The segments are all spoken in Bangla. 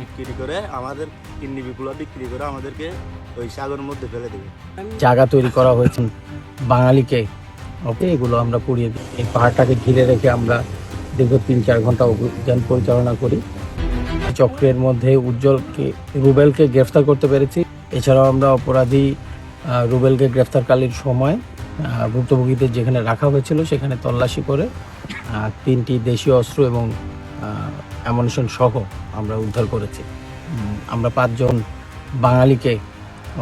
বিক্রি করে আমাদের কিডনি বিপুল বিক্রি করে আমাদেরকে ওই সাগরের মধ্যে ফেলে দেবে। জায়গা তৈরি করা হয়েছে বাঙালিকে, ওকে, এগুলো আমরা পুড়িয়ে দিই। এই পাহাড়টাকে ঘিরে রেখে আমরা দীর্ঘ 3-4 ঘন্টা অভিযান পরিচালনা করি। চক্রের মধ্যে রুবেলকে গ্রেফতার করতে পেরেছি। এছাড়াও আমরা অপরাধী রুবেলকে গ্রেফতারকালীন সময় ভুক্তভোগীদের যেখানে রাখা হয়েছিল সেখানে তল্লাশি করে 3টি দেশীয় অস্ত্র এবং অ্যামুনিশন সহ আমরা উদ্ধার করেছি। আমরা 5 জন বাঙালিকে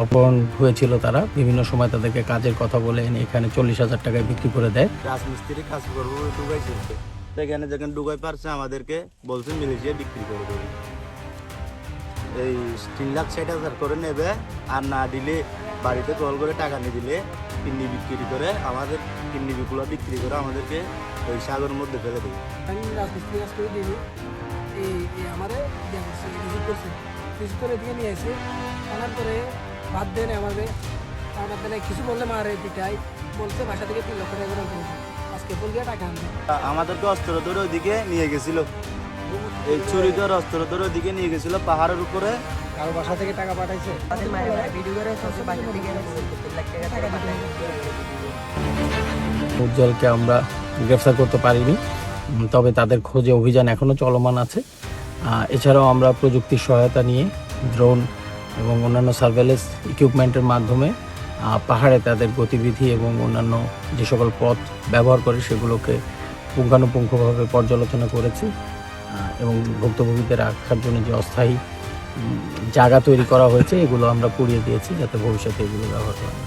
অপহরণ হয়েছিল, তারা বিভিন্ন সময় তাদেরকে কাজের কথা বলে এনে এখানে 40,000 টাকায় বিক্রি করে দেয়। রাজমিস্ত্রি কাজ করবো ডুবাই চলছে, সেখানে যেখানে ডুবাই পারছে আমাদেরকে বলছে মিলিশিয়া বিক্রি করে দেবে। এই 3,60,000 করে নেবে, আর না দিলে বাড়িতে কল করে টাকা নিয়ে দিলে কিডনি বিক্রি করে আমাদের কিডনি বিপুলা বিক্রি করে আমাদেরকে ওই সাগরের মধ্যে ফেলে দেবে। আমি রাজমিস্ত্রি কাজ করে দিই, এই আমারে রিসিভ করছে, রিসিভ করে এদিকে নিয়ে এসে আনার পরে বাদ দেন আমাদের কিছু বললে মারে পিটাই, বলছে বাসা থেকে 3 লক্ষ টাকা করে আজকে বল দিয়ে টাকা আনবে। আমাদেরকে অস্ত্র ধরে ওইদিকে নিয়ে গেছিল, এই চুরি ধরে অস্ত্র ধরে ওইদিকে নিয়ে গেছিল পাহাড়ের উপরে। কারো বাসা থেকে টাকা পাঠাইছে, উজ্জ্বলকে আমরা গ্রেফতার করতে পারিনি, তবে তাদের খোঁজে অভিযান এখনও চলমান আছে। এছাড়াও আমরা প্রযুক্তির সহায়তা নিয়ে ড্রোন এবং অন্যান্য সার্ভেলেন্স ইকুইপমেন্টের মাধ্যমে পাহাড়ে তাদের গতিবিধি এবং অন্যান্য যে সকল পথ ব্যবহার করে সেগুলোকে পুঙ্খানুপুঙ্খভাবে পর্যালোচনা করেছি এবং ভুক্তভোগীদের রাখার জন্য যে অস্থায়ী জায়গা তৈরি করা হয়েছে এগুলো আমরা পুড়িয়ে দিয়েছি যাতে ভবিষ্যতে এগুলো ব্যবহার করা হয়।